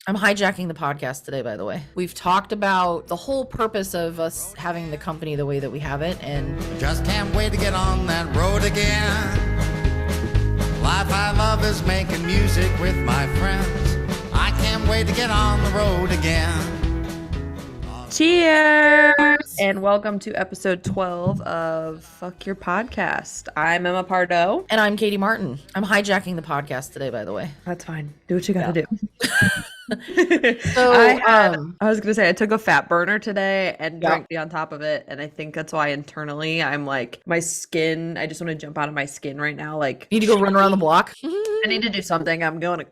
I'm hijacking the podcast today, by the way. We've talked about the whole purpose of us having the company the way that we have it, and just can't wait to get on that road again. Life I love is making music with my friends. I can't wait to get on the road again. Cheers! And welcome to episode 12 of Fuck Your Podcast. I'm Emma Pardo. And I'm Katy Martin. I'm hijacking the podcast today, by the way. That's fine. Do what you gotta do. So, I was gonna say I took a fat burner today and drank tea on top of it, and I think that's why internally I'm like, my skin, I just want to jump out of my skin right now. Like, you need to go run around the block. I need to do something. I'm gonna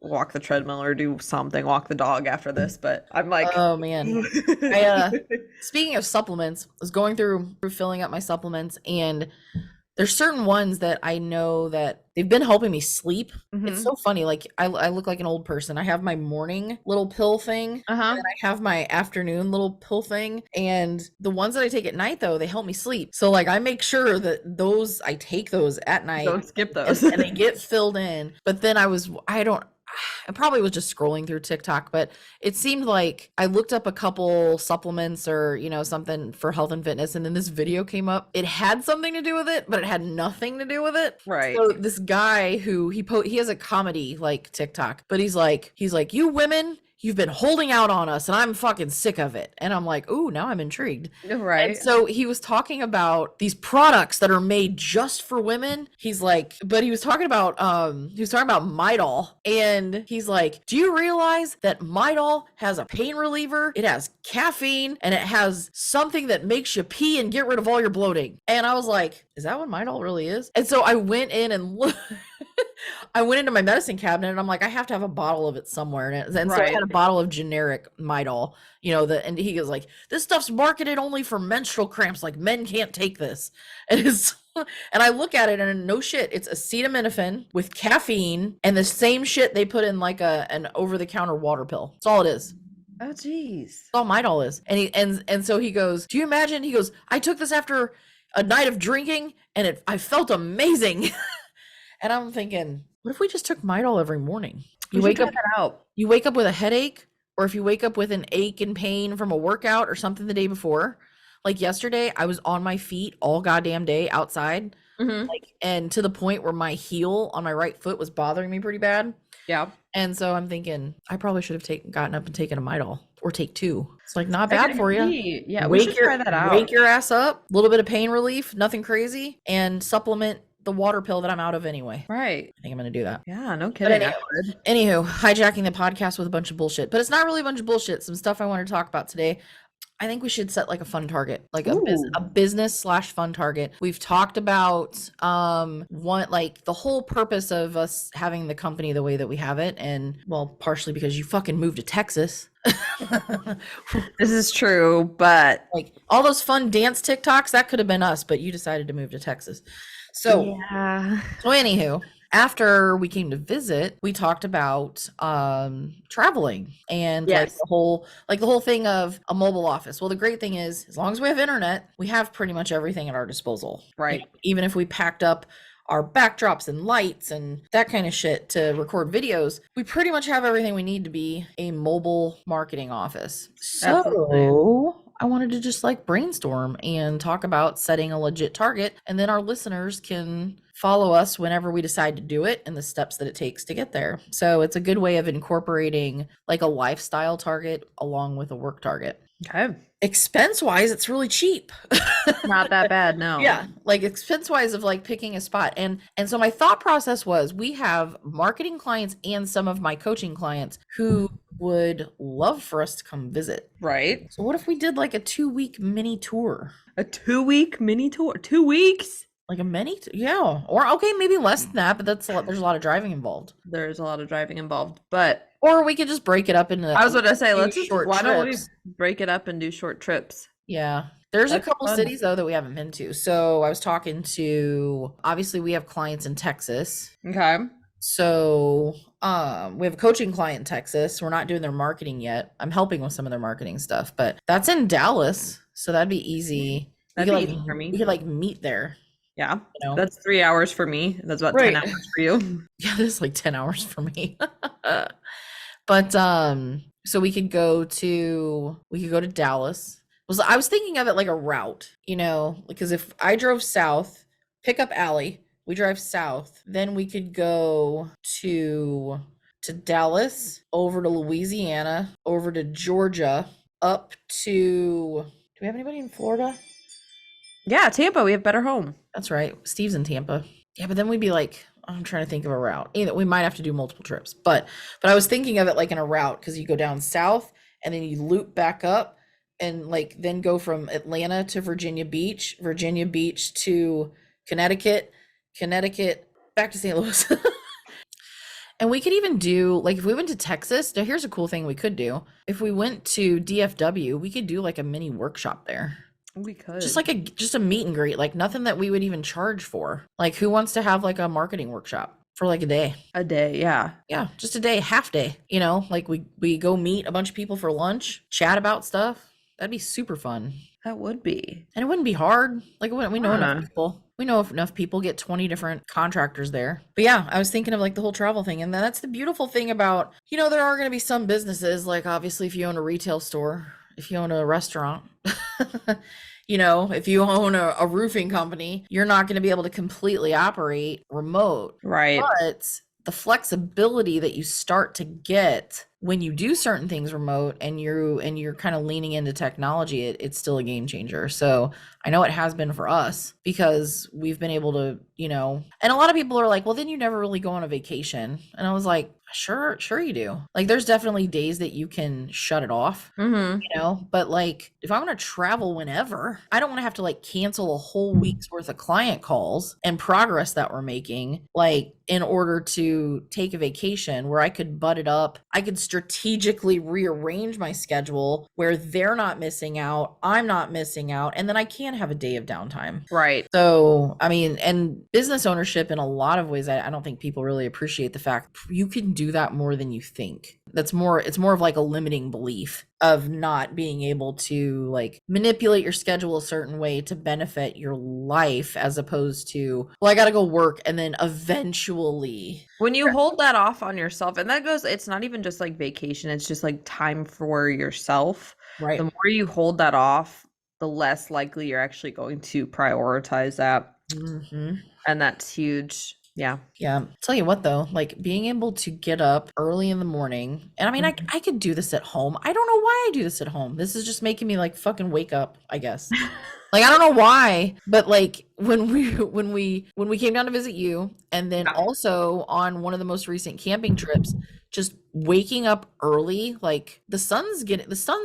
walk the treadmill or do something, walk the dog after this, but I'm like, oh man. Speaking of supplements, I was going through filling up my supplements, and there's certain ones that I know that they've been helping me sleep. Mm-hmm. It's so funny. Like I look like an old person. I have my morning little pill thing, and I have my afternoon little pill thing. And the ones that I take at night, though, they help me sleep. So like I make sure that I take those at night. Don't skip those. and they get filled in. But then I probably was just scrolling through TikTok, but it seemed like I looked up a couple supplements or, something for health and fitness. And then this video came up. It had something to do with it, but it had nothing to do with it. Right. So this guy who he has a comedy like TikTok, but he's like, you women, you've been holding out on us and I'm fucking sick of it. And I'm like, ooh, now I'm intrigued. Right. And so he was talking about these products that are made just for women. He's like, but he was talking about Midol, and he's like, do you realize that Midol has a pain reliever? It has caffeine and it has something that makes you pee and get rid of all your bloating. And I was like, is that what Midol really is? And so I went in and I went into my medicine cabinet and I'm like, I have to have a bottle of it somewhere. And so I had a bottle of generic Midol, and he goes like, this stuff's marketed only for menstrual cramps. Like men can't take this. And I look at it and no shit, it's acetaminophen with caffeine and the same shit they put in like an over-the-counter water pill. That's all it is. Oh, geez. That's all Midol is. And so he goes, do you imagine? He goes, I took this after a night of drinking and I felt amazing. And I'm thinking, what if we just took Midol every morning? You wake up with a headache, or if you wake up with an ache and pain from a workout or something the day before. Like yesterday, I was on my feet all goddamn day outside, and to the point where my heel on my right foot was bothering me pretty bad. Yeah. And so I'm thinking, I probably should have gotten up and taken a Midol, or take two. It's like not bad for you. Yeah, we should try that out. Wake your ass up, a little bit of pain relief, nothing crazy, and supplement the water pill that I'm out of anyway. Right. I think I'm gonna do that. Yeah, no kidding. Anywho, hijacking the podcast with a bunch of bullshit, but it's not really a bunch of bullshit. Some stuff I want to talk about today. I think we should set like a fun target, like a business / fun target. We've talked about the whole purpose of us having the company the way that we have it, and well, partially because you fucking moved to Texas. This is true, but like all those fun dance TikToks, that could have been us, but you decided to move to Texas. So anywho, after we came to visit, we talked about traveling and like the whole thing of a mobile office. Well, the great thing is, as long as we have internet, we have pretty much everything at our disposal. Right. Even if we packed up our backdrops and lights and that kind of shit to record videos, we pretty much have everything we need to be a mobile marketing office. So absolutely. I wanted to just like brainstorm and talk about setting a legit target, and then our listeners can follow us whenever we decide to do it and the steps that it takes to get there. So it's a good way of incorporating like a lifestyle target along with a work target. Okay. Expense wise, it's really cheap. Not that bad, no. Yeah, like expense wise of like picking a spot. And so my thought process was, we have marketing clients and some of my coaching clients who would love for us to come visit. Right. So what if we did like a 2-week mini tour? A 2-week mini tour? 2 weeks? Like a mini? Yeah. Or okay, maybe less than that, but there's a lot of driving involved. There's a lot of driving involved, but or we could just break it up into I was going to say, why don't we trips. break it up and do short trips? Yeah. There's a couple cities though that we haven't been to. So I was talking to, obviously we have clients in Texas. Okay. So we have a coaching client in Texas. We're not doing their marketing yet. I'm helping with some of their marketing stuff, but that's in Dallas. So that'd be easy. That'd be easy for me. We could like meet there. Yeah. That's 3 hours for me. That's about 10 hours for you. Yeah, that's like 10 hours for me. But so we could go to Dallas. I was thinking of it like a route, because if I drove south, pick up Allie, we drive south, then we could go to Dallas, over to Louisiana, over to Georgia, up to, do we have anybody in Florida? Yeah, Tampa, we have Better Home. That's right. Steve's in Tampa. Yeah, but then we'd be like, I'm trying to think of a route. Either we might have to do multiple trips, but I was thinking of it like in a route, because you go down south and then you loop back up and like then go from Atlanta to Virginia Beach to Connecticut, back to St. Louis. And we could even do, like, if we went to Texas, now here's a cool thing we could do. If we went to DFW, we could do like a mini workshop there. We could. Just a meet and greet, like nothing that we would even charge for. Like, who wants to have like a marketing workshop for like a day? A day, yeah. Yeah, just a day, half day, like we go meet a bunch of people for lunch, chat about stuff. That'd be super fun. That would be. And it wouldn't be hard. Like, we know enough people. We know if enough people, get 20 different contractors there. But yeah, I was thinking of like the whole travel thing. And that's the beautiful thing about, there are going to be some businesses, like obviously if you own a retail store, if you own a restaurant, if you own a roofing company, you're not going to be able to completely operate remote. Right. But the flexibility that you start to get when you do certain things remote and you're kind of leaning into technology, it's still a game changer. So I know it has been for us, because we've been able to, and a lot of people are like, well, then you never really go on a vacation. And I was like, sure you do. Like, there's definitely days that you can shut it off, but like, if I want to travel whenever, I don't want to have to like cancel a whole week's worth of client calls and progress that we're making, like, in order to take a vacation where I could butt it up. I could strategically rearrange my schedule where they're not missing out, I'm not missing out, and then I can have a day of downtime. Right. So, I mean, and business ownership, in a lot of ways, I don't think people really appreciate the fact you can do that more than you think. It's more of like a limiting belief of not being able to like manipulate your schedule a certain way to benefit your life, as opposed to, well, I got to go work and then eventually. When you hold that off on yourself, and that goes, it's not even just like vacation, it's just like time for yourself. Right. The more you hold that off, the less likely you're actually going to prioritize that. Mm-hmm. And that's huge. Yeah. Tell you what though, like being able to get up early in the morning, and I mean, I could do this at home. I don't know why I do this at home. This is just making me like fucking wake up, I guess. Like, I don't know why, but like when we came down to visit you, and then also on one of the most recent camping trips, just waking up early, like the sun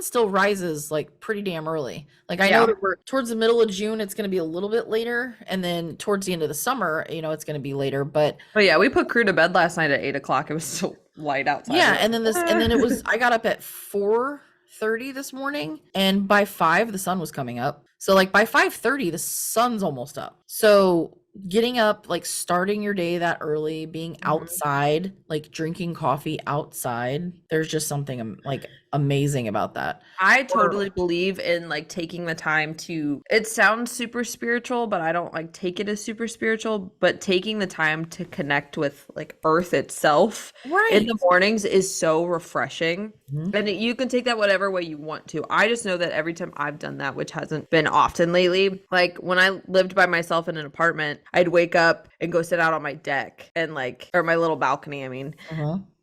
still rises like pretty damn early. Like, I know that we're towards the middle of June, it's going to be a little bit later, and then towards the end of the summer, it's going to be later. But yeah, we put crew to bed last night at 8:00. It was so light outside. Yeah, and then it was, I got up at 4:30 this morning, and by 5 the sun was coming up. So like by 5:30 the sun's almost up. So getting up, like starting your day that early, being outside, like drinking coffee outside, there's just something like amazing about that. I totally believe in like taking the time to, it sounds super spiritual, but I don't like take it as super spiritual, but taking the time to connect with like earth itself in the mornings is so refreshing. And you can take that whatever way you want to. I just know that every time I've done that, which hasn't been often lately, like when I lived by myself in an apartment, I'd wake up and go sit out on my deck and like, or my little balcony, I mean,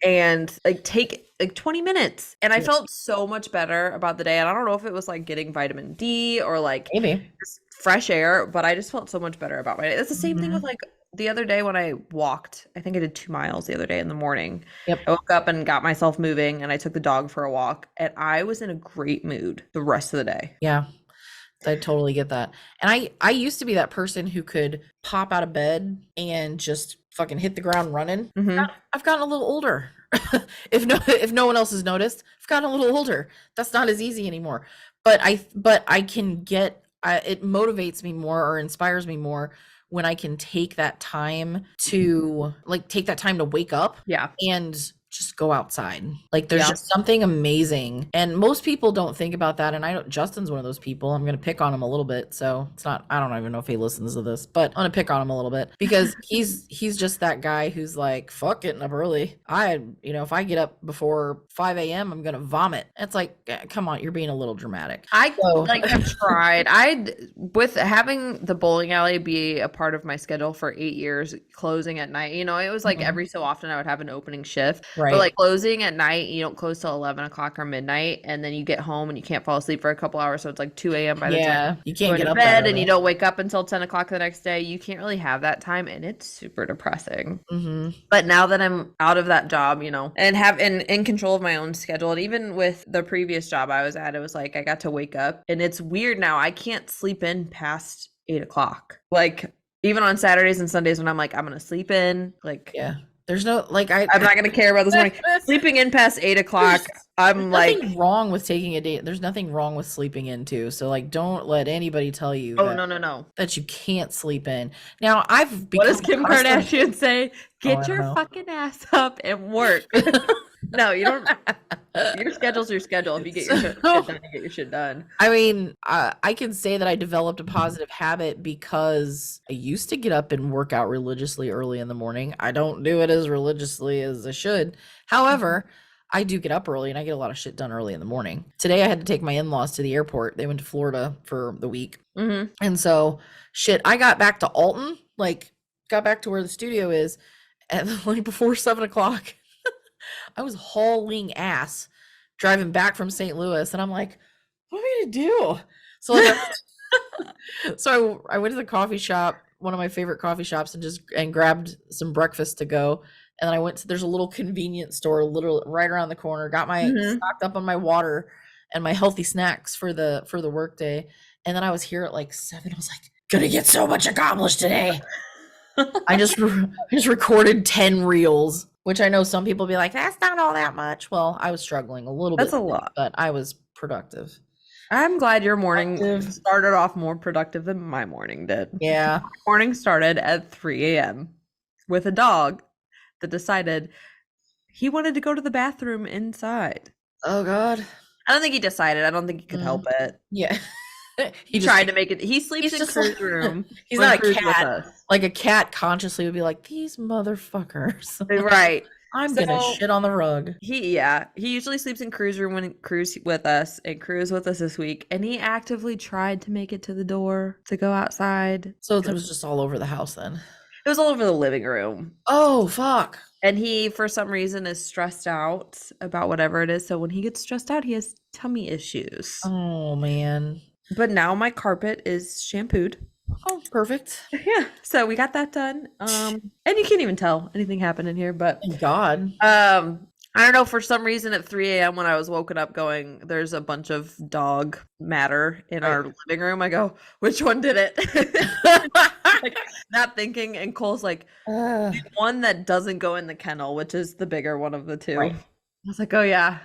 and like take like 20 minutes. And I felt so much better about the day. And I don't know if it was like getting vitamin D or like maybe fresh air, but I just felt so much better about my day. It's the same thing with like the other day when I walked. I think I did 2 miles the other day in the morning. I woke up and got myself moving, and I took the dog for a walk, and I was in a great mood the rest of the day. Yeah. I totally get that. And I used to be that person who could pop out of bed and just fucking hit the ground running. I've gotten a little older. if no one else has noticed, I've gotten a little older. That's not as easy anymore. But I can get, it motivates me more or inspires me more when I can take that time to wake up and just go outside. Like there's just something amazing. And most people don't think about that. And I know Justin's one of those people. I'm going to pick on him a little bit. So it's not, I don't even know if he listens to this, but I'm going to pick on him a little bit because he's just that guy who's like, fuck getting up early. If I get up before 5 a.m., I'm going to vomit. It's like, come on, you're being a little dramatic. I've tried. With having the bowling alley be a part of my schedule for 8 years, closing at night, it was like every so often I would have an opening shift, right? But like closing at night, you don't close till 11 o'clock or midnight, and then you get home and you can't fall asleep for a couple hours, so it's like 2 a.m. by the time you can't get to bed, and you don't wake up until 10 o'clock the next day. You can't really have that time, and it's super depressing. But now that I'm out of that job, and have in control of my own schedule, and even with the previous job I was at, it was like I got to wake up, and it's weird now. I can't sleep in past 8 o'clock. Like even on Saturdays and Sundays when I'm like, I'm gonna sleep in. Like there's no like I'm not gonna care about this morning. Sleeping in past 8 o'clock. I'm like nothing wrong with taking a day. There's nothing wrong with sleeping in too. So like don't let anybody tell you no that you can't sleep in. Now I've become, what does Kim Kardashian say? Get your fucking ass up and work. No, you don't. Your schedule's your schedule. If you get your shit done, you get your shit done. I mean, I can say that I developed a positive habit because I used to get up and work out religiously early in the morning. I don't do it as religiously as I should. However, I do get up early and I get a lot of shit done early in the morning. Today I had to take my in-laws to the airport. They went to Florida for the week. And so I got back to Alton, got back to where the studio is at before 7 o'clock. I was hauling ass driving back from St. Louis, and I'm like, what am I gonna do? So I went to the coffee shop, one of my favorite coffee shops, and grabbed some breakfast to go. And then I went to, there's a little convenience store literally right around the corner, got my stocked up on my water and my healthy snacks for the work day. And then I was here at 7. I was like, gonna get so much accomplished today. I just recorded 10 reels, which I know some people be like, that's not all that much. Well, I was struggling a little bit. That's a lot. But I was productive. I'm glad your morning started off more productive than my morning did. Yeah. My morning started at 3 a.m. with a dog that decided he wanted to go to the bathroom inside. Oh, God. I don't think he decided. I don't think he could help it. Yeah. He tried to make it. He sleeps in Crew's room. He's not a cat. Like a cat consciously would be like, these motherfuckers. Right. I'm gonna shit on the rug. He usually sleeps in Crew's room when Crew's with us, and Crew is with us this week, and he actively tried to make it to the door to go outside. So it was just all over the house then. It was all over the living room. Oh, fuck. And he, for some reason, is stressed out about whatever it is. So when he gets stressed out, he has tummy issues. Oh, man. But now my carpet is shampooed. Oh, perfect. Yeah. So we got that done. And you can't even tell anything happened in here, but thank God. I don't know, for some reason at 3 a.m. when I was woken up going, there's a bunch of dog matter in our living room. I go, which one did it? Not thinking. And Cole's like, the one that doesn't go in the kennel, which is the bigger one of the two. Right. I was like, oh yeah.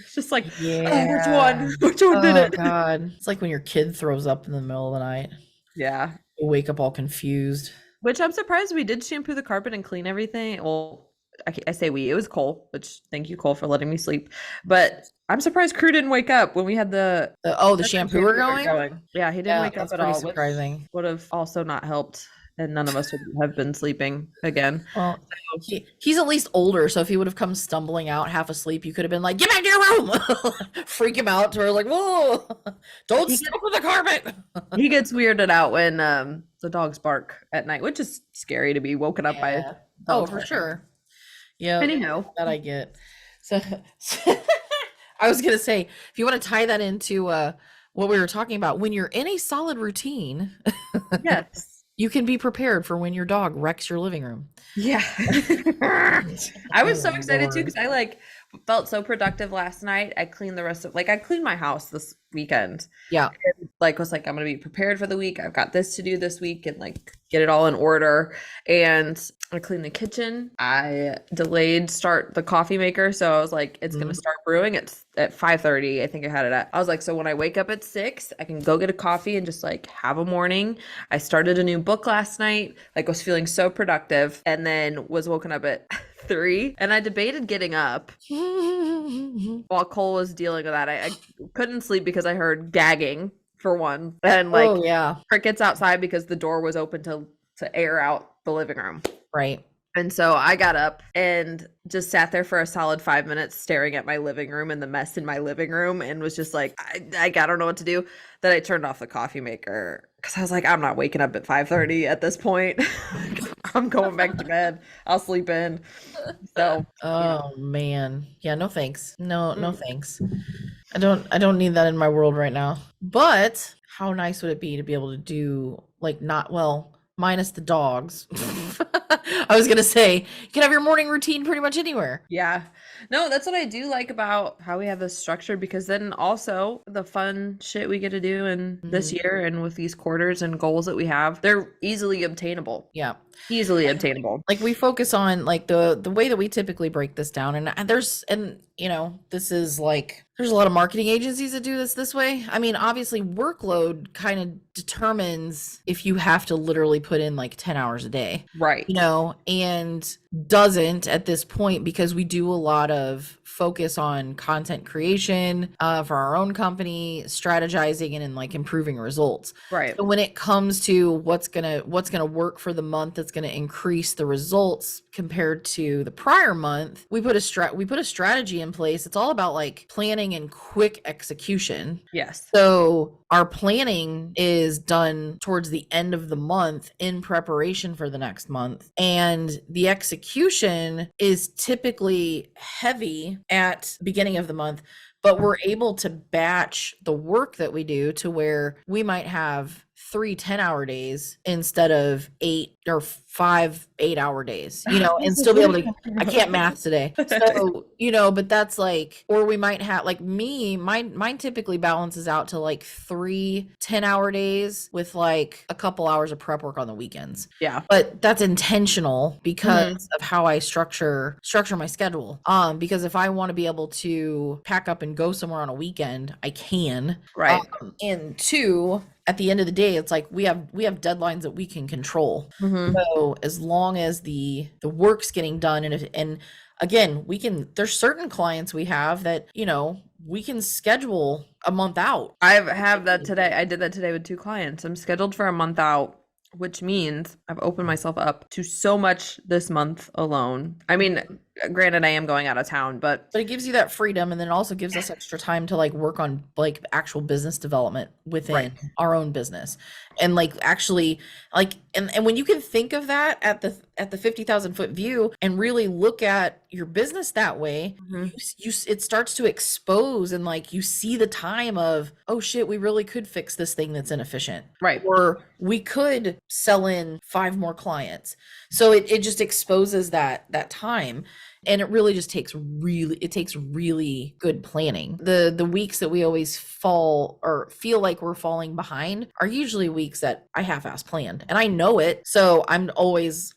It's just like, which one? Which one did it? Oh, God. It's like when your kid throws up in the middle of the night. Yeah. You wake up all confused. Which I'm surprised we did shampoo the carpet and clean everything. Well, I say we. It was Cole, which thank you, Cole, for letting me sleep. But I'm surprised Crew didn't wake up when we had the shampooer going? Yeah, he didn't wake up at all. Surprising. Would have also not helped. And none of us would have been sleeping again. Well, he's at least older, so if he would have come stumbling out half asleep, you could have been like, get back to your room! Freak him out to where like, whoa, don't step on the carpet! He gets weirded out when the dogs bark at night, which is scary to be woken up by. Oh, for sure. Yeah. Anyhow. That I get. So I was going to say, if you want to tie that into what we were talking about, when you're in a solid routine. Yes. You can be prepared for when your dog wrecks your living room. Yeah. I was so excited too because I felt so productive last night. I cleaned the rest of I cleaned my house this weekend. Yeah. And, was like, I'm gonna be prepared for the week. I've got this to do this week and get it all in order. And I cleaned the kitchen. I delayed start the coffee maker. So I was like, it's gonna start brewing at 5:30. I think I had it at. I was like, so when I wake up at 6, I can go get a coffee and just have a morning. I started a new book last night. Was feeling so productive, and then was woken up at 3, and I debated getting up while Cole was dealing with that. I couldn't sleep because I heard gagging for one, and crickets outside because the door was open to air out the living room. Right. And so I got up and just sat there for a solid 5 minutes staring at my living room and the mess in my living room, and was just like, I don't know what to do. Then I turned off the coffee maker because I was like, I'm not waking up at 5:30 at this point. I'm going back to bed. I'll sleep in. So man. Yeah, no thanks. No thanks. I don't need that in my world right now. But how nice would it be to be able to do like minus the dogs. I was going to say, you can have your morning routine pretty much anywhere. Yeah. No, that's what I do like about how we have this structure, because then also the fun shit we get to do in this year and with these quarters and goals that we have, they're easily obtainable. Yeah. Easily obtainable. Like we focus on like the way that we typically break this down, and this is like, there's a lot of marketing agencies that do this way. I mean, obviously workload kind of determines if you have to literally put in like 10 hours a day. Right. And doesn't at this point, because we do a lot of focus on content creation for our own company, strategizing and like improving results. Right. So when it comes to what's gonna work for the month, that's gonna increase the results compared to the prior month, we put a strategy in place. It's all about like planning and quick execution. Yes. So our planning is done towards the end of the month in preparation for the next month, and the execution is typically heavy at the beginning of the month, but we're able to batch the work that we do to where we might have 3 10-hour days instead of 8 or 5 8-hour days, and still be able to, I can't math today. So, but that's like, or we might have like mine typically balances out to like 3 10-hour days with like a couple hours of prep work on the weekends. Yeah. But that's intentional because of how I structure my schedule. Because if I want to be able to pack up and go somewhere on a weekend, I can. Right. And 2, at the end of the day, it's like we have deadlines that we can control. So as long as the work's getting done, and again, there's certain clients we have that, we can schedule a month out. I have that today. I did that today with 2 clients. I'm scheduled for a month out, which means I've opened myself up to so much this month alone. I mean, granted, I am going out of town, but it gives you that freedom, and then it also gives us extra time to like work on like actual business development within our own business, and like actually like and when you can think of that at the 50,000 foot view and really look at your business that way, it starts to expose, and like you see the time of, oh shit, we really could fix this thing that's inefficient, right? Or we could sell in 5 more clients. So it just exposes that time. And it really just takes really good planning. The weeks that we always fall or feel like we're falling behind are usually weeks that I half-ass planned, and I know it. So I'm always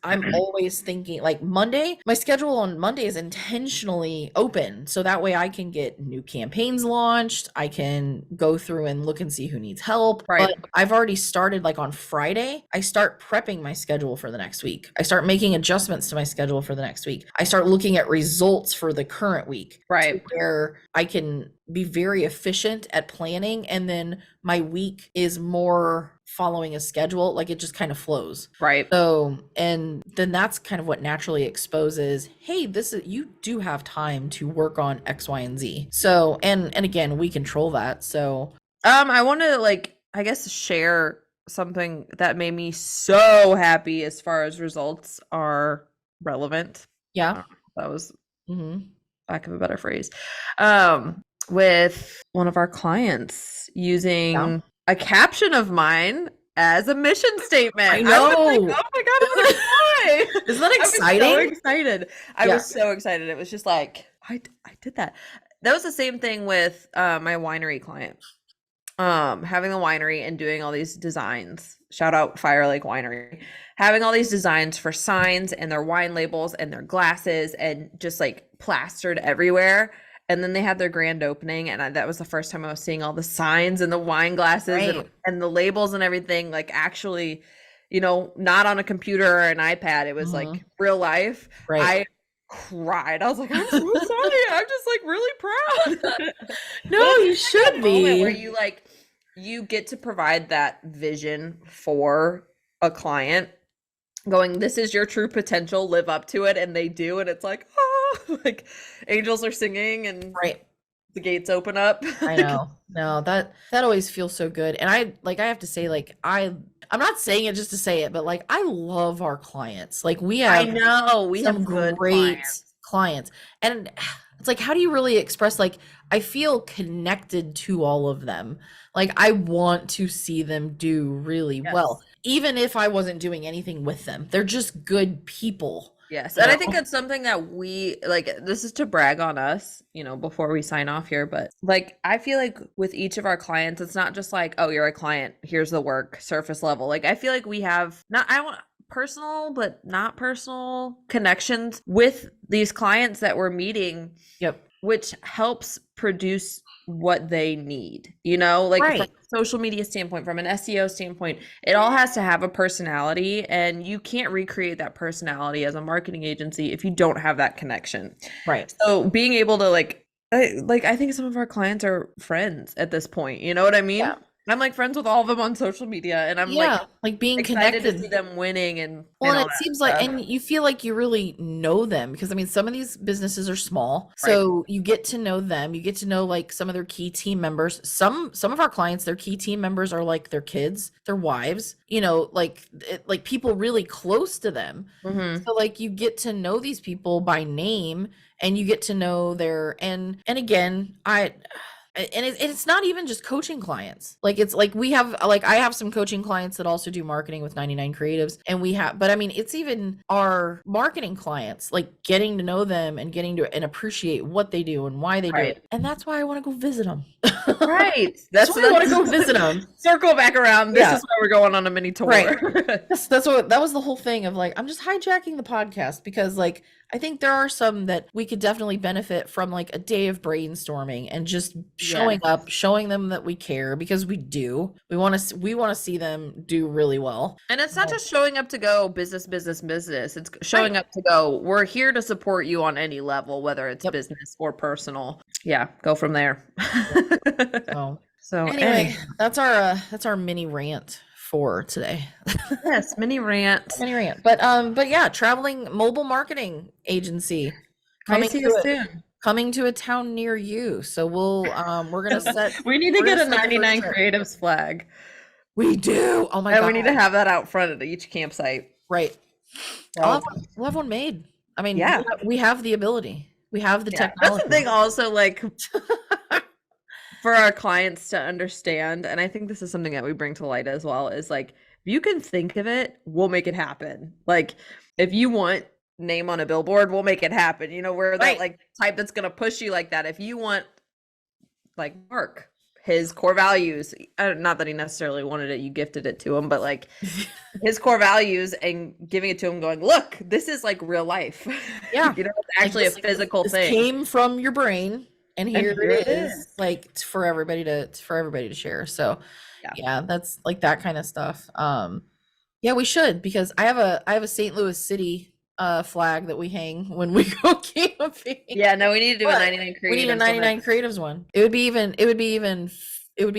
thinking like Monday, my schedule on Monday is intentionally open. So that way I can get new campaigns launched. I can go through and look and see who needs help. Right. But I've already started, like on Friday, I start prepping my schedule for the next week. I start making adjustments to my schedule for the next week. I start looking at results for the current week, right, where I can be very efficient at planning, and then my week is more following a schedule, like it just kind of flows, right? So, and then that's kind of what naturally exposes, hey, you do have time to work on X, Y, and Z. So, and again, we control that. So I want to share something that made me so happy as far as results are relevant. Yeah. That was lack of a better phrase. With one of our clients using a caption of mine as a mission statement. I know. I was like, oh my God, I'm gonna cry. Isn't that exciting? I was so excited. I was so excited. It was just like, I did that. That was the same thing with my winery client. Having the winery and doing all these designs. Shout out Fire Lake Winery. Having all these designs for signs and their wine labels and their glasses and just like plastered everywhere. And then they had their grand opening, and that was the first time I was seeing all the signs and the wine glasses and the labels and everything, like actually, not on a computer or an iPad. It was like real life. Right. cried. I was like, I'm so sorry. I'm just like really proud. No, you should be. Where you get to provide that vision for a client, going, this is your true potential, live up to it, and they do, and it's like, oh, like angels are singing and right. The gates open up. I know. No, that always feels so good. And I have to say, like, I'm not saying it just to say it, but like I love our clients. Like we have we some have good great clients. And it's like, how do you really express, like, I feel connected to all of them. Like I want to see them do really well, even if I wasn't doing anything with them. They're just good people. Yes. And I think it's something that we like, this is to brag on us, you know, before we sign off here. But like, I feel like with each of our clients, it's not just like, oh, you're a client, here's the work, surface level. Like, I feel like we have personal, but not personal connections with these clients that we're meeting. Yep. Which helps produce what they need, you know, like from a social media standpoint, from an SEO standpoint, it all has to have a personality, and you can't recreate that personality as a marketing agency if you don't have that connection. Right. So being able to I think some of our clients are friends at this point, you know what I mean? Yeah. I'm like friends with all of them on social media, and I'm like being connected to see them winning. And well, it seems like, and you feel like you really know them, because I mean, some of these businesses are small, so you get to know them. You get to know like some of their key team members. Some of our clients, their key team members are like their kids, their wives, you know, like people really close to them. Mm-hmm. So like you get to know these people by name, and you get to know their and again, and it's not even just coaching clients. Like it's like I have some coaching clients that also do marketing with 99 Creatives, and but I mean, it's even our marketing clients, like getting to know them and getting to and appreciate what they do and why they do it. And that's why I want to go visit them. Right. That's why I want to go visit them. Circle back around. This is why we're going on a mini tour. Right. That was the whole thing of like, I'm just hijacking the podcast because like, I think there are some that we could definitely benefit from, like a day of brainstorming and just showing up, showing them that we care, because we do. We want to see them do really well. And it's not just showing up to go business. It's showing up to go, we're here to support you on any level, whether it's business or personal. Yeah, go from there. So anyway, that's our mini rant for today. Yes, mini rant. But yeah, traveling mobile marketing agency coming to a town near you. So we're gonna set. We need to get a 99 Creatives flag. We do. Oh my god, we need to have that out front at each campsite. Right. We'll have one made. I mean, we have the ability. We have the technology. That's the thing. Also, like. For our clients to understand, and I think this is something that we bring to light as well, is like, if you can think of it, we'll make it happen. Like, if you want name on a billboard, we'll make it happen. You know, we're that like type that's gonna push you like that. If you want like Mark, his core values, not that he necessarily wanted it, you gifted it to him, but like his core values and giving it to him, going, look, this is like real life. Yeah. You know, it's actually a physical thing. Came from your brain. And here it is, like for everybody to share. So yeah, that's like that kind of stuff. Yeah, we should, because I have a St. Louis City flag that we hang when we go camping. Yeah, no, we need to do a 99 Creatives. We need a 99 Creatives one. It would be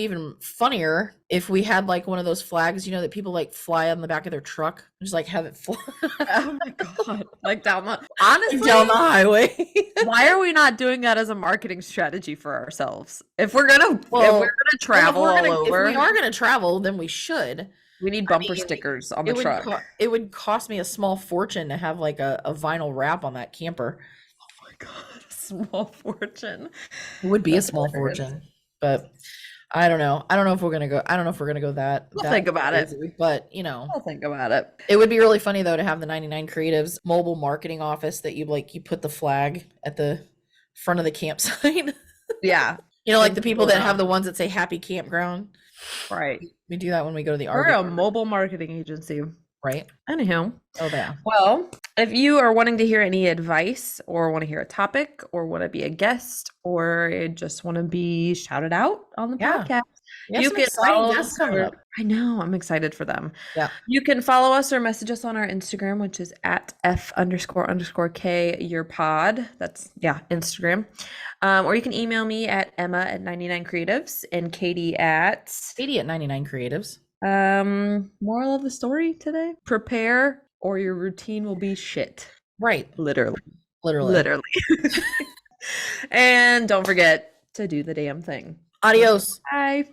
even funnier if we had like one of those flags, you know, that people like fly on the back of their truck, just like have it fly. Oh my god, like down the highway. Why are we not doing that as a marketing strategy for ourselves? If we're gonna travel all over, if we are gonna travel, then we should. We need bumper stickers on the truck. It would cost me a small fortune to have like a vinyl wrap on that camper. Oh my god, a small fortune. It would be a small fortune, but I don't know. I don't know if we're gonna go. that. We'll think about it. But you know, I'll think about it. It would be really funny though to have the 99 Creatives mobile marketing office that you put the flag at the front of the campsite. Yeah. You know, like the people that have the ones that say Happy Campground. Right. We do that when we go to the RV. We're a mobile marketing agency. Right. Anywho. Oh, yeah. Well, if you are wanting to hear any advice or want to hear a topic or want to be a guest or just want to be shouted out on the podcast, you can follow us. Coming up. I know, I'm excited for them. Yeah. You can follow us or message us on our Instagram, which is at F__K your pod. That's Instagram. Or you can email me at Emma@99creatives and Katie at 99creatives. Moral of the story today: prepare or your routine will be shit. Right. Literally. And don't forget to do the damn thing. Adios. Bye.